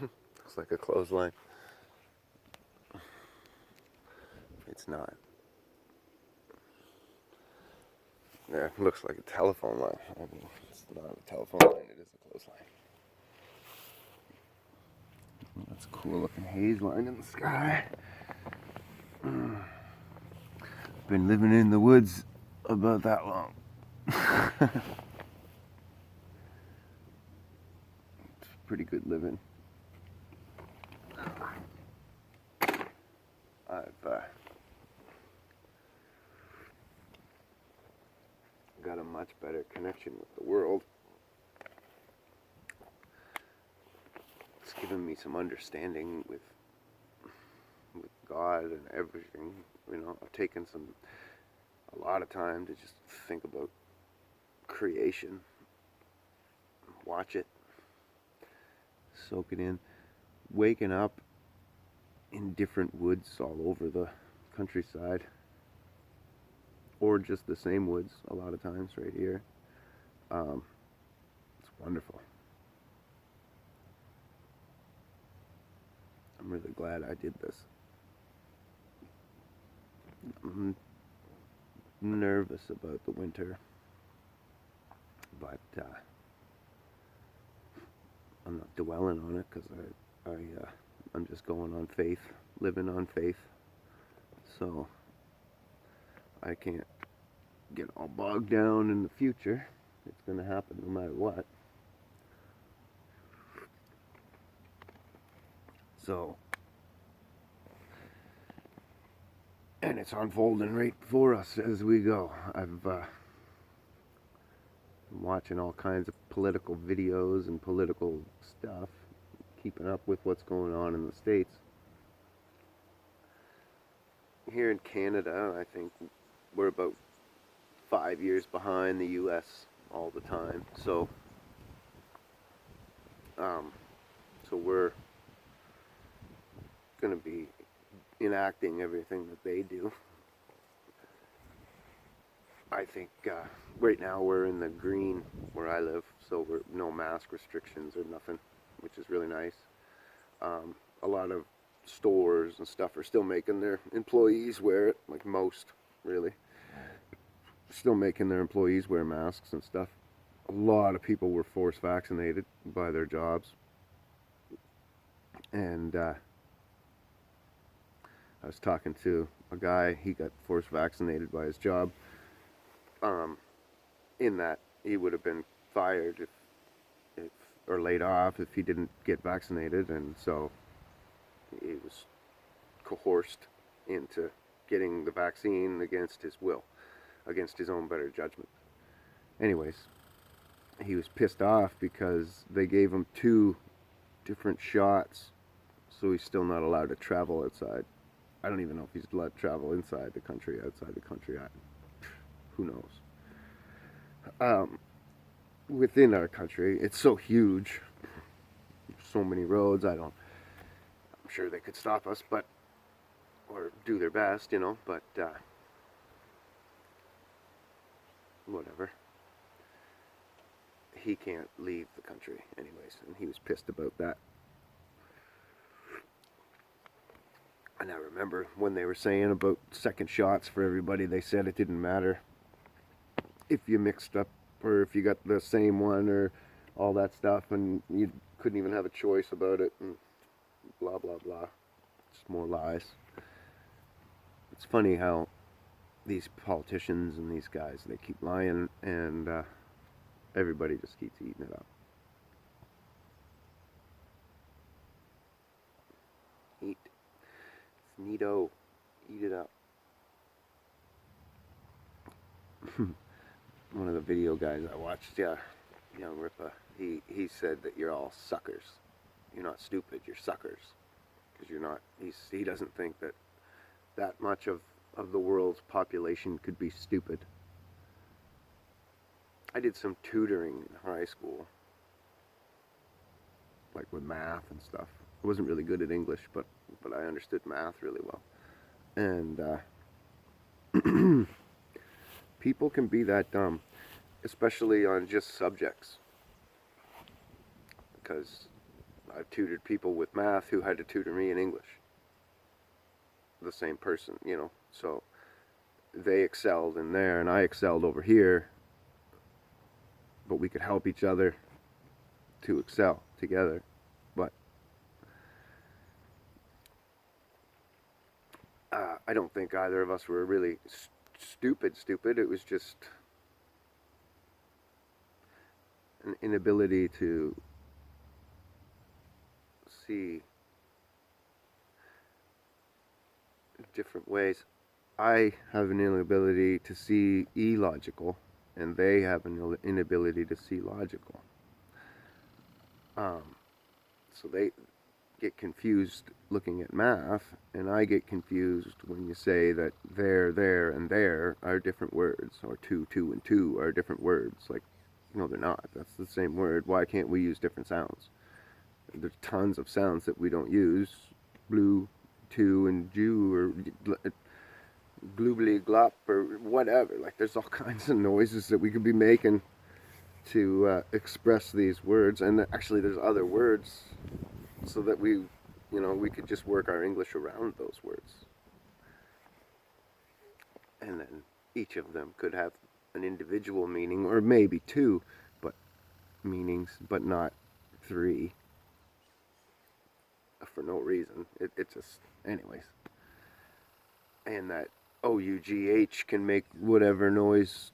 Looks like a clothesline. It's not. Yeah, it looks like a telephone line. I mean, it's not a telephone line, it is a clothesline. That's a cool looking haze line in the sky. Been living in the woods about that long. It's pretty good living. I've got a much better connection with the world. It's given me some understanding with God and everything. You know, I've taken a lot of time to just think about creation, watch it, soak it in, waking up in different woods all over the countryside, or just the same woods a lot of times right here. It's wonderful. I'm really glad I did this. I'm nervous about the winter, but I'm not dwelling on it because I'm just going on faith, living on faith. So I can't get all bogged down in the future. It's going to happen no matter what. So, and it's unfolding right before us as we go. I've been watching all kinds of political videos and political stuff, keeping up with what's going on in the States. Here in Canada, I think we're about 5 years behind the US all the time. So we're going to be enacting everything that they do. I think right now we're in the green where I live, so we're no mask restrictions or nothing, which is really nice. A lot of stores and stuff are still making their employees wear it, like most, really. Still making their employees wear masks and stuff. A lot of people were force vaccinated by their jobs. And I was talking to a guy, he got force vaccinated by his job. In that he would have been fired if or laid off if he didn't get vaccinated, and so he was coerced into getting the vaccine against his will, against his own better judgment. Anyways, he was pissed off because they gave him 2 different shots, so he's still not allowed to travel outside. I don't even know if he's allowed to travel inside the country, outside the country. Who knows? Within our country, it's so huge, so many roads. I'm sure they could stop us, but or do their best, you know. But whatever. He can't leave the country, anyways, and he was pissed about that. And I remember when they were saying about second shots for everybody, they said it didn't matter if you mixed up or if you got the same one or all that stuff, and you couldn't even have a choice about it, and blah blah blah. Just more lies. It's funny how these politicians and these guys, they keep lying, and everybody just keeps eating it up. Eat. It's neato. Eat it up. One of the video guys I watched, Young Ripa, he said that you're all suckers. You're not stupid, you're suckers. Because you're not, he doesn't think that much of the world's population could be stupid. I did some tutoring in high school, like with math and stuff. I wasn't really good at English, but I understood math really well. And people can be that dumb, especially on just subjects. Because I've tutored people with math who had to tutor me in English. The same person, you know. So they excelled in there and I excelled over here, but we could help each other to excel together. But I don't think either of us were really stupid. It was just an inability to see different ways. I have an inability to see illogical, and they have an inability to see logical. So they get confused looking at math, and I get confused when you say that there, and there are different words, or two, and two are different words. Like, no, they're not. That's the same word. Why can't we use different sounds? There's tons of sounds that we don't use. Blue, two, and Jew, or gloobly glop, or whatever. Like, there's all kinds of noises that we could be making to express these words. And actually, there's other words so that we could just work our English around those words. And then each of them could have an individual meaning, or maybe two, but meanings, but not three. For no reason. It just, anyways. And that OUGH can make whatever noise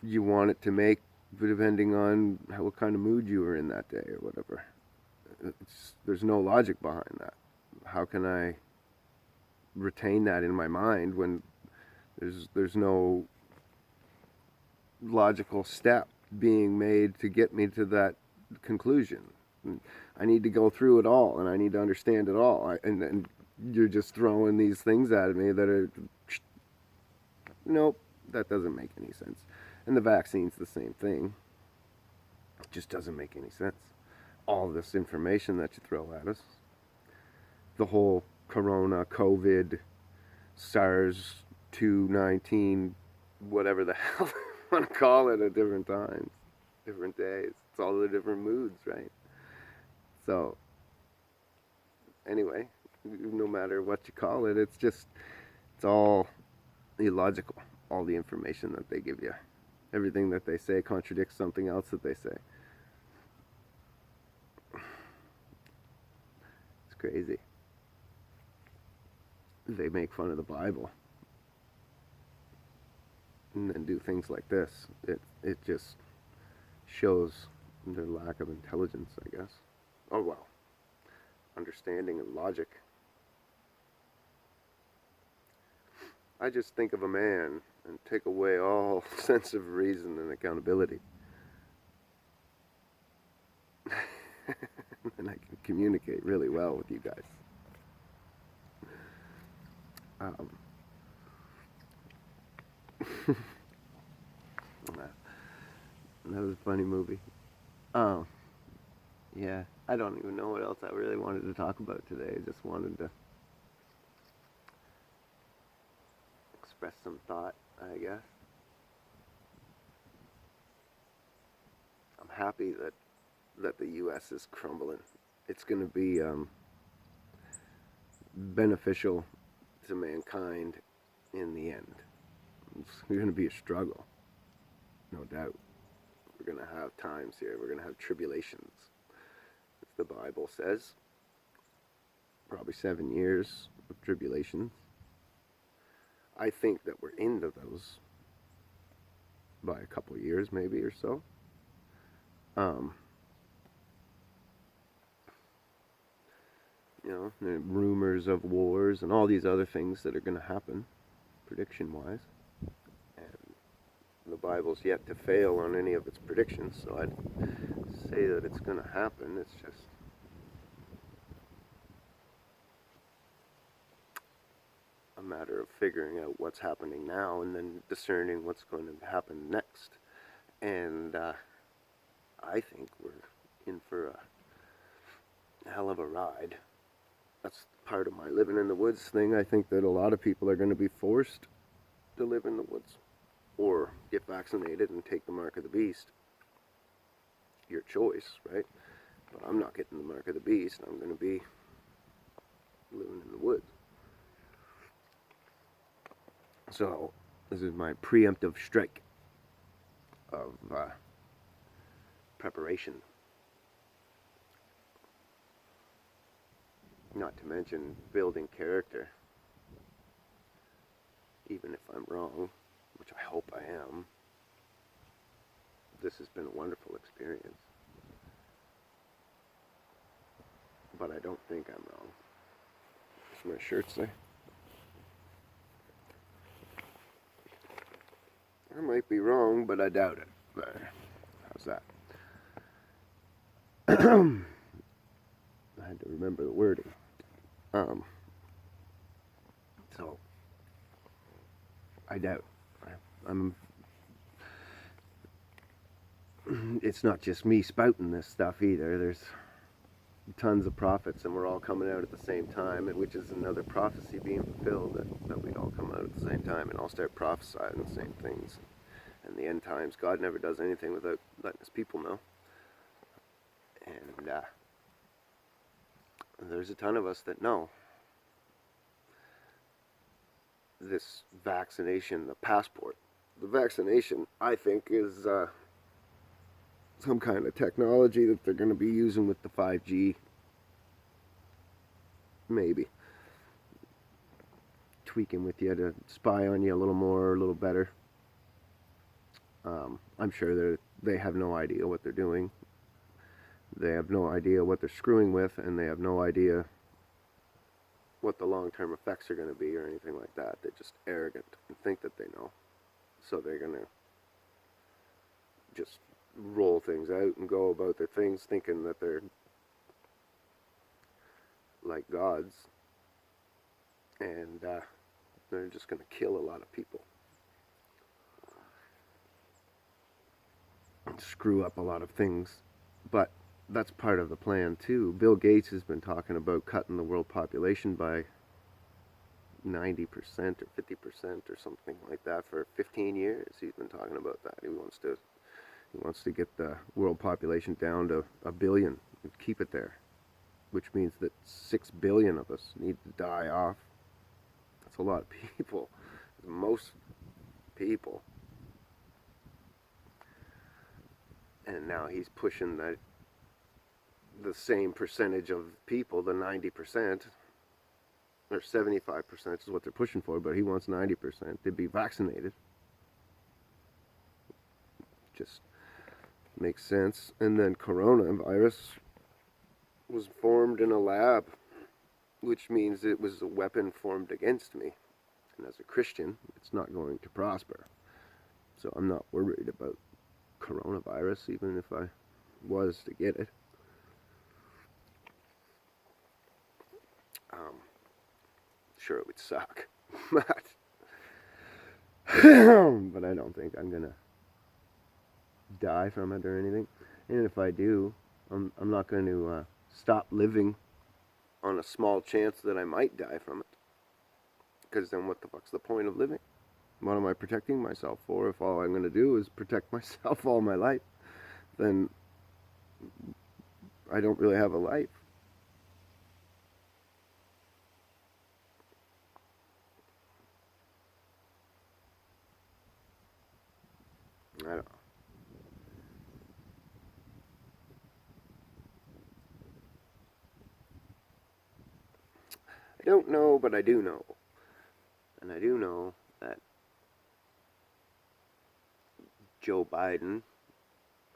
you want it to make, depending on what kind of mood you were in that day or whatever. There's no logic behind that. How can I retain that in my mind when there's no logical step being made to get me to that conclusion? I need to go through it all, and I need to understand it all. And you're just throwing these things at me that are, nope, that doesn't make any sense. And the vaccine's the same thing. It just doesn't make any sense. All this information that you throw at us, the whole corona, COVID, SARS 219, whatever the hell you want to call it at different times, different days. It's all the different moods, right? So, anyway, no matter what you call it, it's all illogical. All the information that they give you. Everything that they say contradicts something else that they say. It's crazy. They make fun of the Bible and then do things like this. It just shows their lack of intelligence, I guess. Oh, well. Understanding and logic. I just think of a man and take away all sense of reason and accountability. And I can communicate really well with you guys. That was a funny movie. Yeah, I don't even know what else I really wanted to talk about today. I just wanted to express some thought, I guess. I'm happy that the U.S. is crumbling. It's going to be beneficial to mankind in the end. It's going to be a struggle, no doubt. We're going to have times here. We're going to have tribulations, as the Bible says. Probably 7 years of tribulations. I think that we're into those by a couple years, maybe, or so. The rumors of wars and all these other things that are going to happen, prediction-wise. And the Bible's yet to fail on any of its predictions, so I'd say that it's going to happen. It's just a matter of figuring out what's happening now and then discerning what's going to happen next. And I think we're in for a hell of a ride. That's part of my living in the woods thing. I think that a lot of people are going to be forced to live in the woods or get vaccinated and take the mark of the beast. Your choice, right? But I'm not getting the mark of the beast. I'm going to be living in the woods. So this is my preemptive strike of preparation. Not to mention building character. Even if I'm wrong, which I hope I am, this has been a wonderful experience. But I don't think I'm wrong. What's my shirt say? I might be wrong, but I doubt it. There. How's that? I had to remember the wording. So I doubt. I'm. It's not just me spouting this stuff either. There's tons of prophets, and we're all coming out at the same time, which is another prophecy being fulfilled, that we'd all come out at the same time and all start prophesying the same things. And the end times, God never does anything without letting his people know. And there's a ton of us that know. This vaccination, the passport. The vaccination, I think, is some kind of technology that they're going to be using with the 5G. Maybe. Tweaking with you to spy on you a little more, a little better. I'm sure they have no idea what they're doing. They have no idea what they're screwing with, and they have no idea what the long-term effects are going to be or anything like that. They're just arrogant and think that they know. So they're going to just roll things out and go about their things thinking that they're like gods. And they're just going to kill a lot of people. And screw up a lot of things. But that's part of the plan too. Bill Gates has been talking about cutting the world population by 90% or 50% or something like that for 15 years. He's been talking about that. He wants to get the world population down to 1 billion and keep it there, which means that 6 billion of us need to die off. That's a lot of people. Most people. And now he's pushing the same percentage of people, the 90%, or 75% is what they're pushing for, but he wants 90% to be vaccinated. Just makes sense. And then coronavirus was formed in a lab, which means it was a weapon formed against me. And as a Christian, it's not going to prosper. So I'm not worried about coronavirus, even if I was to get it. Sure, it would suck, but I don't think I'm gonna die from it or anything. And if I do, I'm not going to stop living on a small chance that I might die from it. Because then what the fuck's the point of living? What am I protecting myself for? If all I'm going to do is protect myself all my life, then I don't really have a life. I don't know, but I do know. And I do know that Joe Biden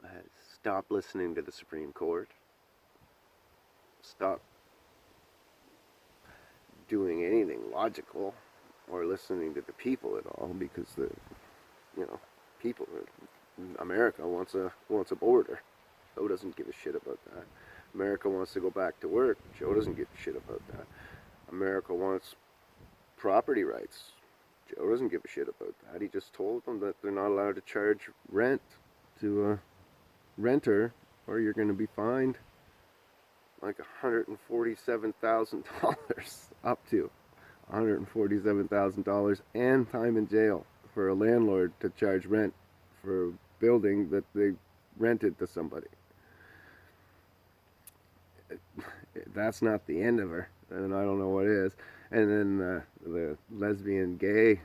has stopped listening to the Supreme Court, stopped doing anything logical or listening to the people at all, because the people, America wants a border. Joe doesn't give a shit about that. America wants to go back to work. Joe doesn't give a shit about that. America wants property rights. Joe doesn't give a shit about that. He just told them that they're not allowed to charge rent to a renter, or you're going to be fined like $147,000, up to $147,000, and time in jail for a landlord to charge rent for a building that they rented to somebody. that's not the end of her, and I don't know what is. And then the lesbian, gay,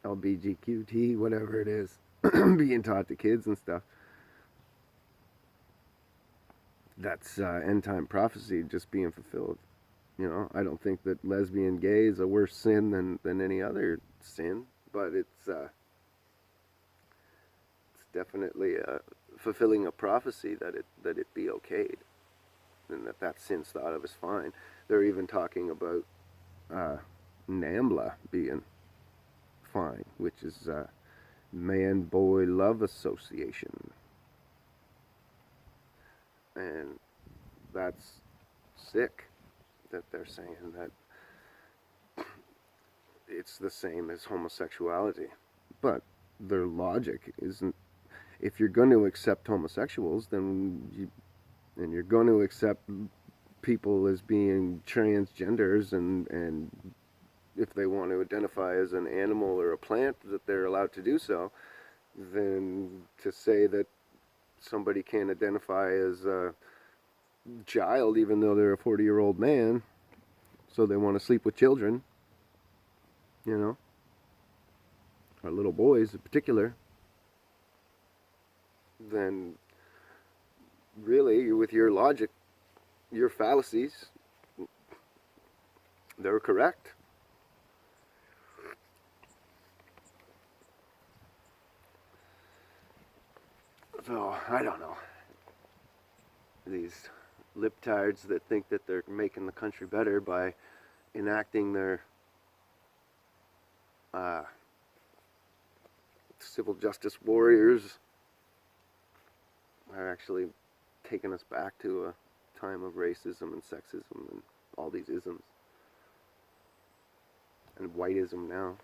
LBGQT, whatever it is, being taught to kids and stuff. That's end time prophecy just being fulfilled. You know, I don't think that lesbian, gay is a worse sin than any other sin, but it's definitely fulfilling a prophecy that it be okayed, and that sin's thought of as fine. They're even talking about NAMBLA being fine, which is Man Boy Love Association, and that's sick that they're saying that it's the same as homosexuality. But their logic isn't, if you're going to accept homosexuals, and you're going to accept people as being transgenders, and if they want to identify as an animal or a plant, that they're allowed to do so, then to say that somebody can't identify as a child even though they're a 40-year-old man, so they want to sleep with children, you know, or little boys in particular, then really, with your logic, your fallacies, they're correct. So, I don't know. These liptards that think that they're making the country better by enacting their civil justice warriors are actually taking us back to a time of racism and sexism and all these isms. And whiteism now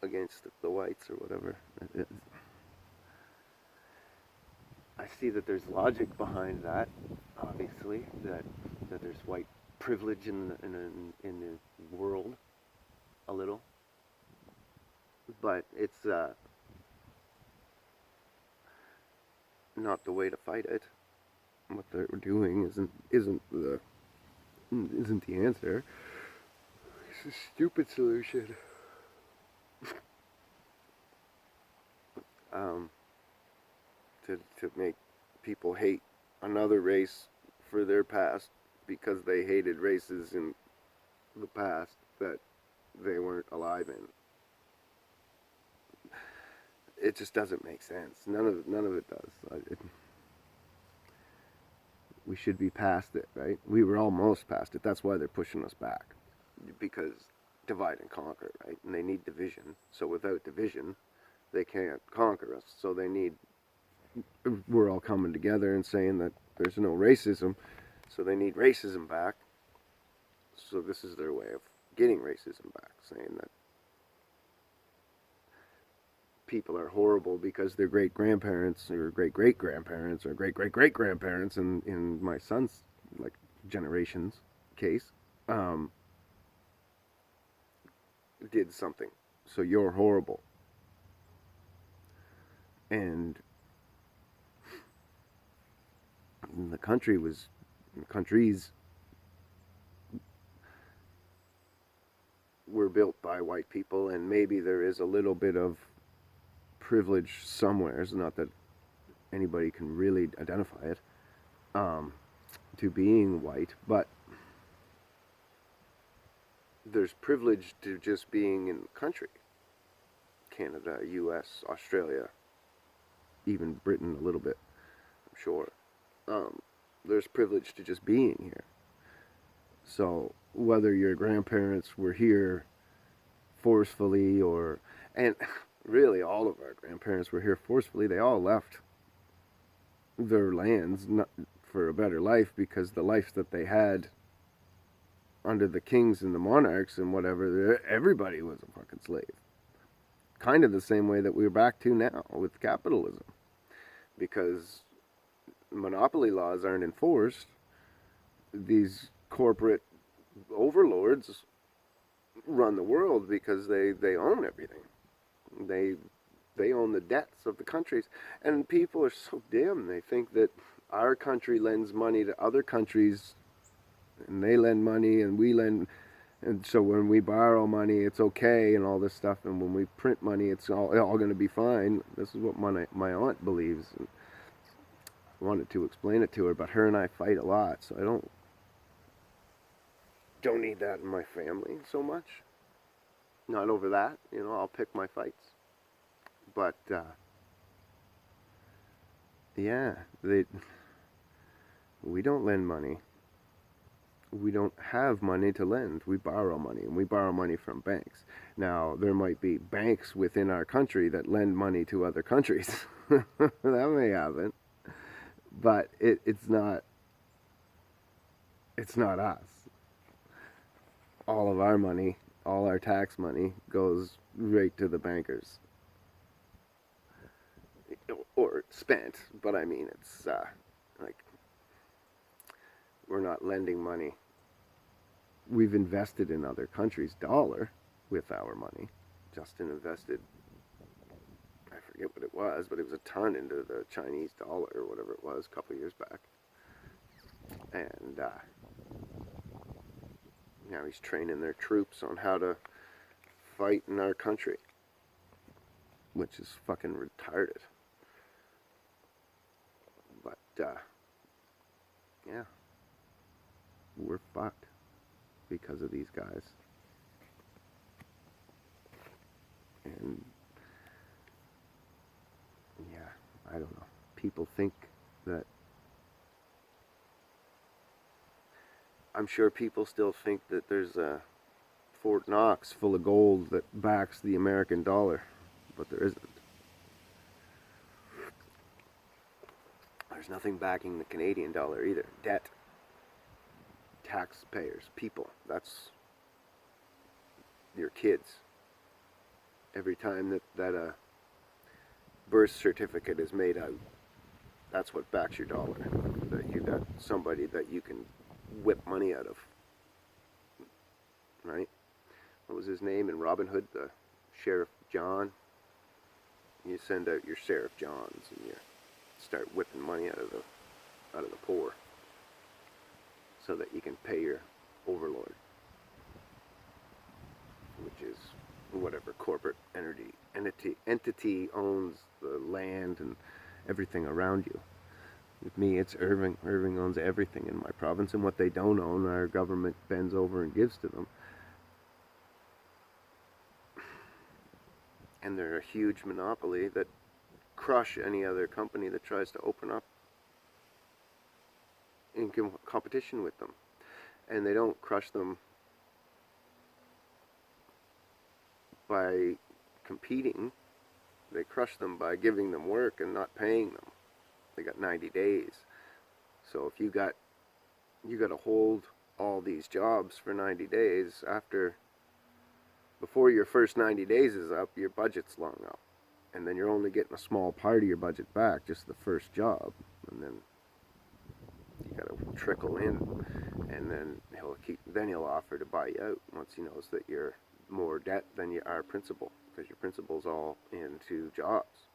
against the whites or whatever. I see that there's logic behind that, obviously, that there's white privilege in the world, a little. But it's not the way to fight it. What they're doing isn't the answer. It's a stupid solution. To make people hate another race for their past because they hated races in the past that they weren't alive in. It just doesn't make sense. None of it does. We should be past it, right? We were almost past it. That's why they're pushing us back, because divide and conquer, right? And they need division. So without division, they can't conquer us. So we're all coming together and saying that there's no racism, so they need racism back. So this is their way of getting racism back, saying that people are horrible because their great-grandparents or great-great-grandparents or great-great-great-grandparents, in my son's like generation's case, did something. So you're horrible. And the countries were built by white people, and maybe there is a little bit of privilege somewhere. It's not that anybody can really identify it to being white, but there's privilege to just being in the country. Canada, US, Australia, even Britain a little bit, I'm sure. There's privilege to just being here. So whether your grandparents were here forcefully and really all of our grandparents were here forcefully, they all left their lands not for a better life, because the life that they had under the kings and the monarchs and whatever, everybody was a fucking slave. Kind of the same way that we're back to now with capitalism, because monopoly laws aren't enforced. These corporate overlords run the world because they own everything. They own the debts of the countries, and people are so dim. They think that our country lends money to other countries and they lend money and we lend, and so when we borrow money it's okay and all this stuff, and when we print money it's all going to be fine. This is what my aunt believes. And I wanted to explain it to her, but her and I fight a lot, so I don't need that in my family so much. Not over that, I'll pick my fights. But yeah, we don't lend money. We don't have money to lend. We borrow money, and we borrow money from banks. Now, there might be banks within our country that lend money to other countries. That may happen, but it's not us. All of our money, all our tax money goes right to the bankers, or spent. But I mean, it's like we're not lending money. We've invested in other countries' dollar with our money. Justin invested, I forget what it was, but it was a ton into the Chinese dollar or whatever it was a couple of years back. And now he's training their troops on how to fight in our country, which is fucking retarded. But yeah, we're fucked because of these guys. And yeah, I don't know. People think that, I'm sure people still think that there's a Fort Knox full of gold that backs the American dollar, but there isn't. There's nothing backing the Canadian dollar either. Debt, taxpayers, people. That's your kids. Every time that a birth certificate is made out, that's what backs your dollar. That you got somebody that you can whip money out of, right? What was his name in Robin Hood? The Sheriff John. You send out your Sheriff Johns and you start whipping money out of the poor, so that you can pay your overlord, which is whatever corporate entity owns the land and everything around you. With me, it's Irving. Irving owns everything in my province, and what they don't own, our government bends over and gives to them. And they're a huge monopoly that crush any other company that tries to open up in competition with them. And they don't crush them by competing. They crush them by giving them work and not paying them. They got 90 days. So if you got to hold all these jobs for 90 days, before your first 90 days is up, your budget's long up. And then you're only getting a small part of your budget back, just the first job. And then you got to trickle in, and then he'll offer to buy you out once he knows that you're more debt than you are principal, because your principal's all into jobs.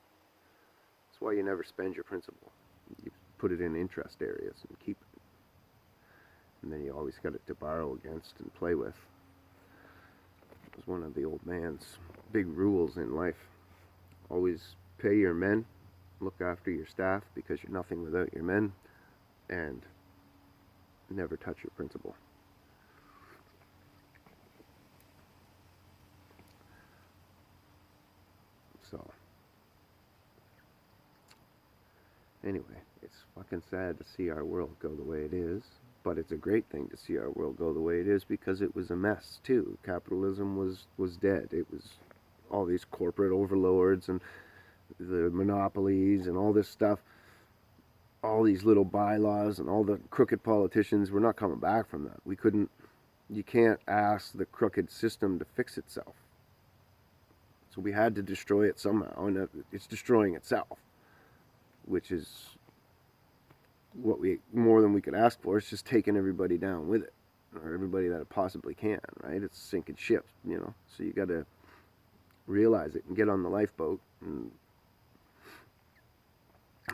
That's why you never spend your principal. You put it in interest areas and keep it, and then you always got it to borrow against and play with. It was one of the old man's big rules in life. Always pay your men, look after your staff, because you're nothing without your men, and never touch your principal. So, anyway, it's fucking sad to see our world go the way it is, but it's a great thing to see our world go the way it is, because it was a mess too. Capitalism was dead. It was all these corporate overlords and the monopolies and all this stuff, all these little bylaws and all the crooked politicians. We're not coming back from that. You can't ask the crooked system to fix itself. So we had to destroy it somehow, and it's destroying itself, which is more than we could ask for. It's just taking everybody down with it, or everybody that it possibly can, right? It's sinking ships, So you got to realize it and get on the lifeboat and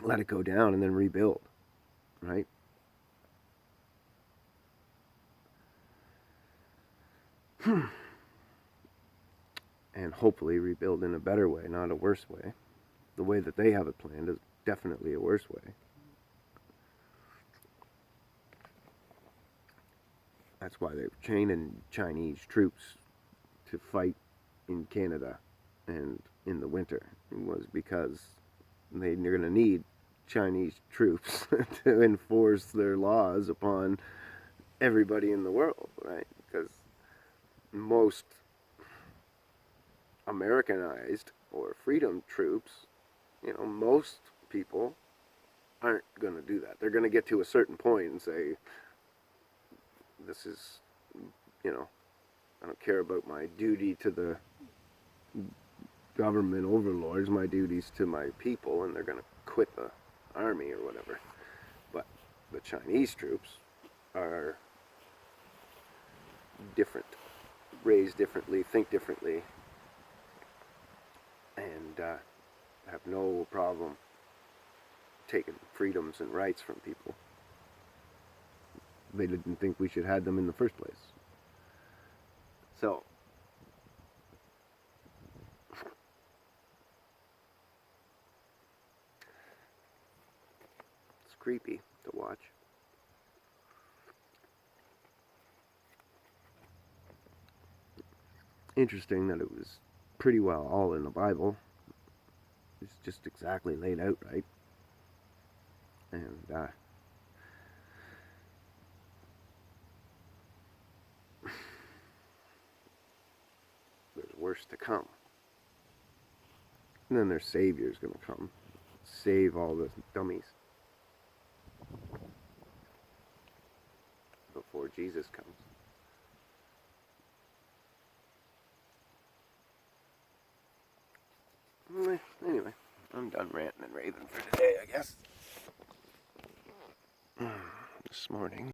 let it go down and then rebuild, right? and hopefully rebuild in a better way, not a worse way. The way that they have it planned is definitely a worse way. That's why they're training Chinese troops to fight in Canada and in the winter. It was because they're going to need Chinese troops to enforce their laws upon everybody in the world, right? Because most Americanized or freedom troops, most people aren't going to do that. They're going to get to a certain point and say, this is, I don't care about my duty to the government overlords, my duties to my people, and they're going to quit the army or whatever. But the Chinese troops are different, raised differently, think differently, and have no problem taking freedoms and rights from people. They didn't think we should have them in the first place. So, it's creepy to watch. Interesting that it was pretty well all in the Bible. It's just exactly laid out right. And there's worse to come. And then their Savior's going to come. Save all the dummies. Before Jesus comes. Anyway, I'm done ranting and raving for today, I guess. This morning.